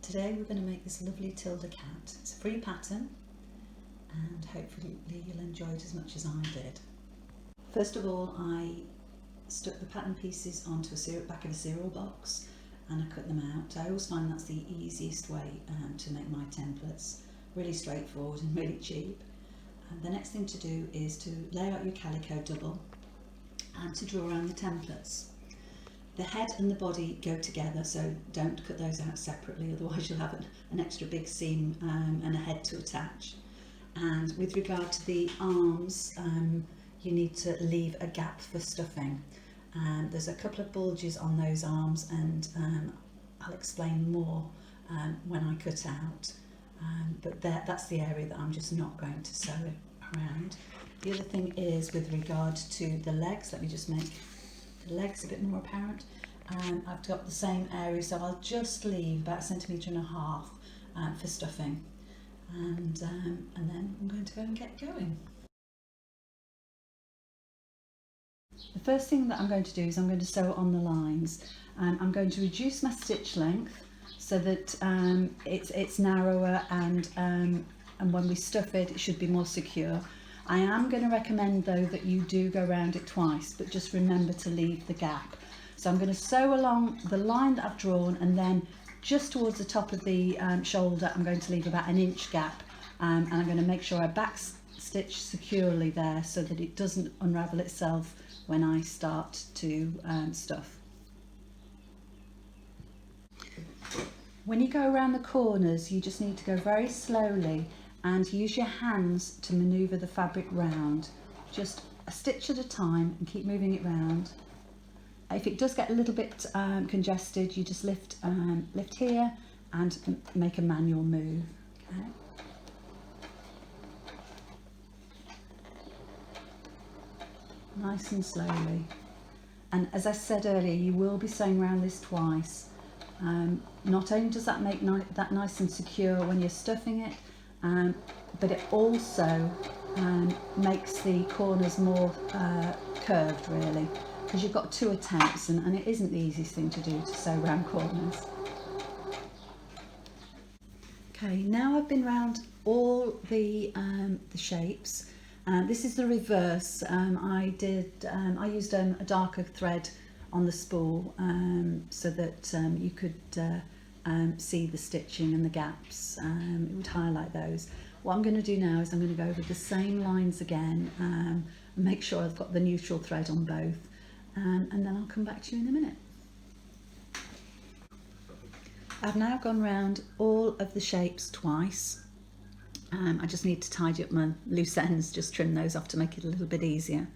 Today we're going to make this lovely Tilda cat. It's a free pattern and hopefully you'll enjoy it as much as I did. First of all, I stuck the pattern pieces onto a back of a cereal box and I cut them out. I always find that's the easiest way to make my templates. Really straightforward and really cheap. And the next thing to do is to lay out your calico double and to draw around the templates. The head and the body go together, so don't cut those out separately, otherwise you'll have an extra big seam and a head to attach. And with regard to the arms, you need to leave a gap for stuffing. There's a couple of bulges on those arms, and I'll explain more when I cut out. But that's the area that I'm just not going to sew around. The other thing is with regard to the legs. Let me just make the legs a bit more apparent. I've got the same area, so I'll just leave about 1.5 centimetres for stuffing, and then I'm going to go and get going. The first thing that I'm going to do is I'm going to sew on the lines. I'm going to reduce my stitch length so that it's narrower, and when we stuff it, it should be more secure. I am going to recommend though that you do go around it twice, but just remember to leave the gap. So I'm going to sew along the line that I've drawn, and then just towards the top of the shoulder I'm going to leave about 1 inch gap, and I'm going to make sure I back stitch securely there so that it doesn't unravel itself when I start to stuff. When you go around the corners, you just need to go very slowly and use your hands to manoeuvre the fabric round, just a stitch at a time, and keep moving it round. If it does get a little bit congested, you just lift here and make a manual move. Okay. Nice and slowly. And as I said earlier, you will be sewing around this twice. Not only does that make that nice and secure when you're stuffing it, but it also makes the corners more curved, really, because you've got 2 attempts, and it isn't the easiest thing to do to sew round corners. Okay, now I've been round all the shapes. This is the reverse. I used a darker thread on the spool so that you could see the stitching and the gaps. It would highlight those. What I'm going to do now is I'm going to go over the same lines again and make sure I've got the neutral thread on both, and then I'll come back to you in a minute. I've now gone round all of the shapes twice. I just need to tidy up my loose ends, just trim those off to make it a little bit easier.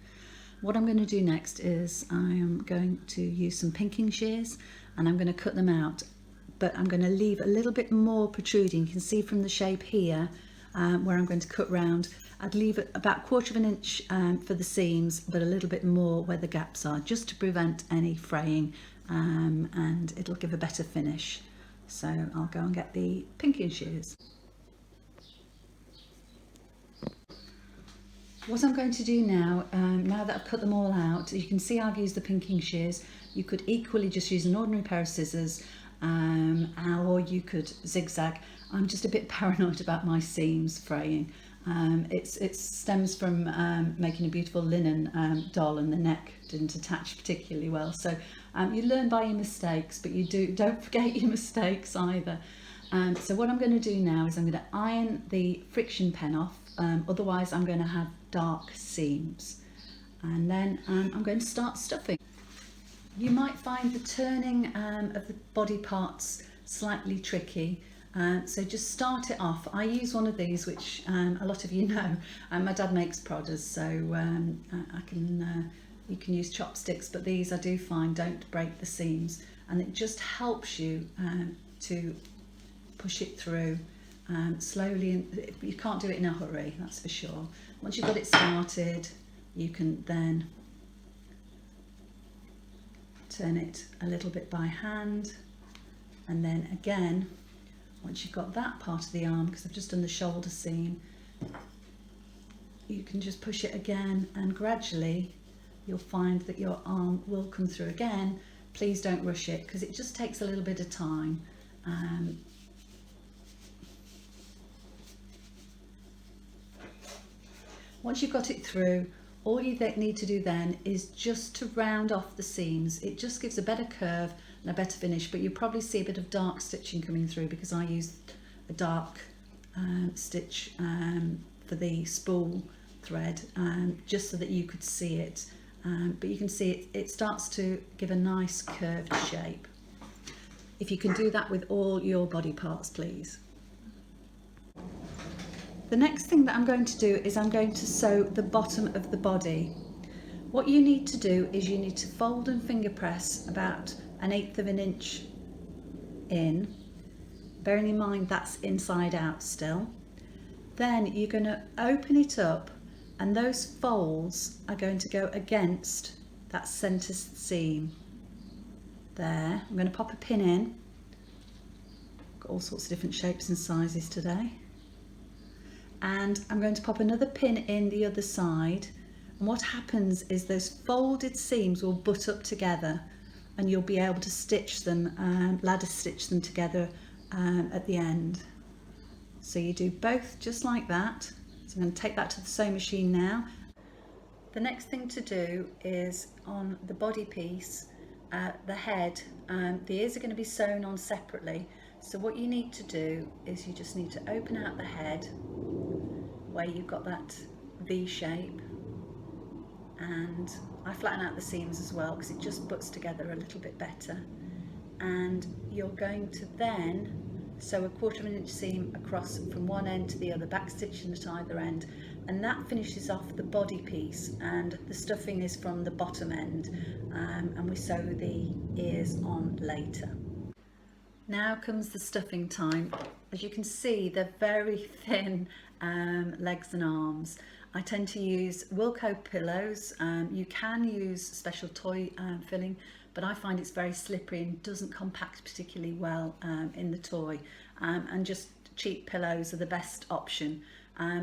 What I'm going to do next is I am going to use some pinking shears, and I'm going to cut them out, but I'm going to leave a little bit more protruding. You can see from the shape here where I'm going to cut round. I'd leave it about 1/4 inch for the seams, but a little bit more where the gaps are, just to prevent any fraying, and it'll give a better finish. So I'll go and get the pinking shears. What I'm going to do now, now that I've cut them all out, you can see I've used the pinking shears. You could equally just use an ordinary pair of scissors, or you could zigzag. I'm just a bit paranoid about my seams fraying. It stems from making a beautiful linen doll, and the neck didn't attach particularly well. So you learn by your mistakes, but don't forget your mistakes either. So what I'm going to do now is I'm going to iron the friction pen off, otherwise I'm going to have dark seams, and then I'm going to start stuffing. You might find the turning of the body parts slightly tricky, so just start it off. I use one of these, which a lot of you know. My dad makes prodders, so you can use chopsticks, but these I do find don't break the seams, and it just helps you to push it through slowly. And you can't do it in a hurry, that's for sure. Once you've got it started, you can then turn it a little bit by hand, and then again, once you've got that part of the arm, because I've just done the shoulder seam, you can just push it again, and gradually you'll find that your arm will come through again. Please don't rush it, because it just takes a little bit of time. Once you've got it through, all you need to do then is just to round off the seams. It just gives a better curve and a better finish, but you probably see a bit of dark stitching coming through because I used a dark stitch for the spool thread, just so that you could see it. But you can see it starts to give a nice curved shape. If you can do that with all your body parts, please. The next thing that I'm going to do is I'm going to sew the bottom of the body. What you need to do is you need to fold and finger press about 1/8 of an inch in, bearing in mind that's inside out still. Then you're going to open it up and those folds are going to go against that centre seam. There, I'm going to pop a pin in. Got all sorts of different shapes and sizes today. And I'm going to pop another pin in the other side, and what happens is those folded seams will butt up together and you'll be able to stitch them, ladder stitch them together at the end. So you do both just like that. So I'm going to take that to the sewing machine now. The next thing to do is on the body piece, the head, the ears are going to be sewn on separately. So what you need to do is you just need to open out the head where you've got that V shape, and I flatten out the seams as well because it just butts together a little bit better. And you're going to then sew 1/4 of an inch seam across from one end to the other, back stitching at either end, and that finishes off the body piece, and the stuffing is from the bottom end, and we sew the ears on later. Now comes the stuffing time. As you can see, they're very thin legs and arms. I tend to use Wilko pillows. You can use special toy filling, but I find it's very slippery and doesn't compact particularly well in the toy, and just cheap pillows are the best option.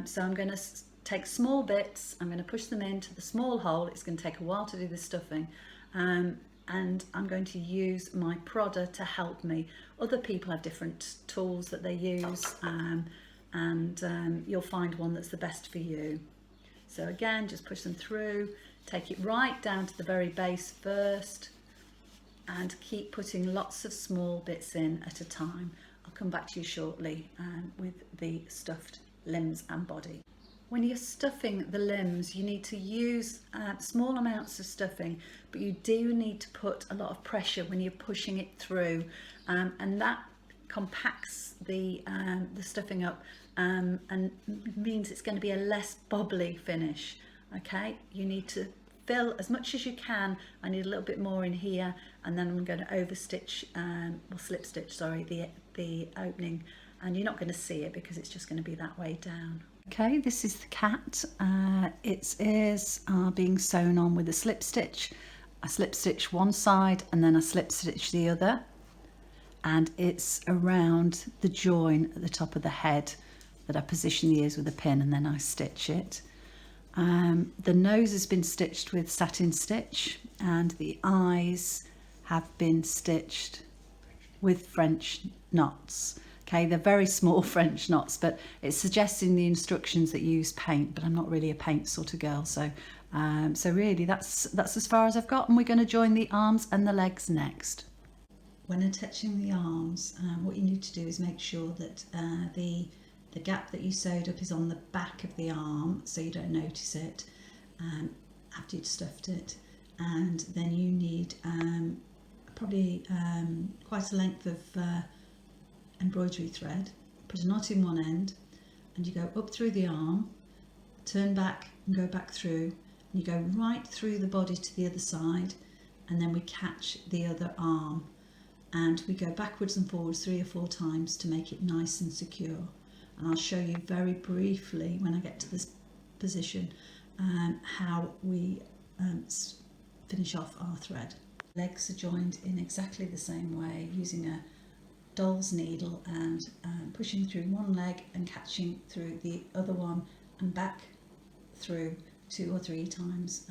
So I'm going to take small bits, I'm going to push them into the small hole. It's going to take a while to do the stuffing, and I'm going to use my prodder to help me. Other people have different tools that they use, and you'll find one that's the best for you. So again, just push them through, take it right down to the very base first, and keep putting lots of small bits in at a time. I'll come back to you shortly with the stuffed limbs and body. When you're stuffing the limbs, you need to use small amounts of stuffing, but you do need to put a lot of pressure when you're pushing it through, and that compacts the stuffing up, and means it's going to be a less bobbly finish. Okay, you need to fill as much as you can. I need a little bit more in here, and then I'm going to overstitch, or slip stitch, sorry, the opening, and you're not going to see it because it's just going to be that way down. Okay, this is the cat. Its ears are being sewn on with a slip stitch. I slip stitch one side and then I slip stitch the other, and it's around the join at the top of the head that I position the ears with a pin, and then I stitch it. The nose has been stitched with satin stitch, and the eyes have been stitched with French knots. Okay, they're very small French knots, but it's suggesting the instructions that you use paint, but I'm not really a paint sort of girl, so really that's as far as I've got, and we're going to join the arms and the legs next. When attaching the arms, what you need to do is make sure that the gap that you sewed up is on the back of the arm, so you don't notice it after you'd stuffed it, and then you need probably quite a length of embroidery thread. Put a knot in one end, and you go up through the arm, turn back and go back through, and you go right through the body to the other side, and then we catch the other arm, and we go backwards and forwards 3 or 4 times to make it nice and secure. And I'll show you very briefly when I get to this position how we finish off our thread. Legs are joined in exactly the same way, using a doll's needle and pushing through one leg and catching through the other one and back through 2 or 3 times,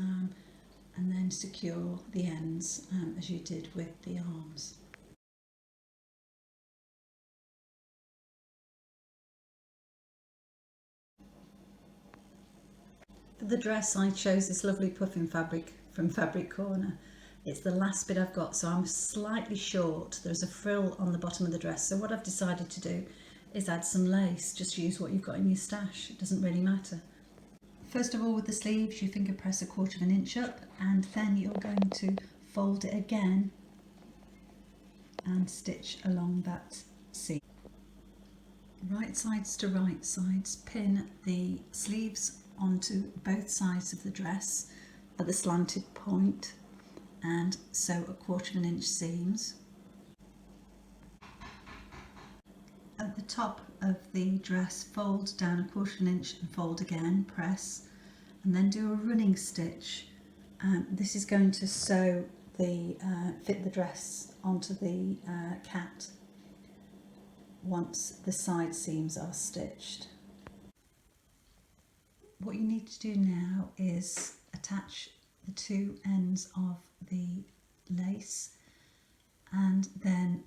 and then secure the ends as you did with the arms. For the dress, I chose this lovely puffing fabric from Fabric Corner. It's the last bit I've got, so I'm slightly short. There's a frill on the bottom of the dress, so what I've decided to do is add some lace. Just use what you've got in your stash, it doesn't really matter. First of all, with the sleeves, you finger press 1/4 inch up, and then you're going to fold it again and stitch along that seam. Right sides to right sides, pin the sleeves onto both sides of the dress at the slanted point and sew 1/4 inch seams. At the top of the dress, fold down 1/4 inch and fold again, press, and then do a running stitch. This is going to sew fit the dress onto the cat once the side seams are stitched. What you need to do now is attach the two ends of the lace, and then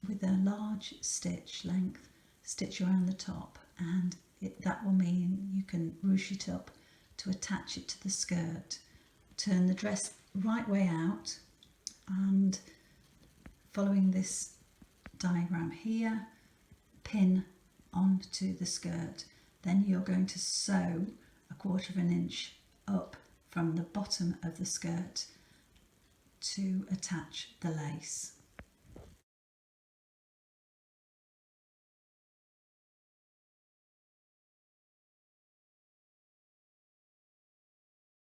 with a large stitch length stitch around the top, and that will mean you can ruche it up to attach it to the skirt. Turn the dress right way out, and following this diagram here, pin onto the skirt. Then you're going to sew 1/4 inch up from the bottom of the skirt to attach the lace.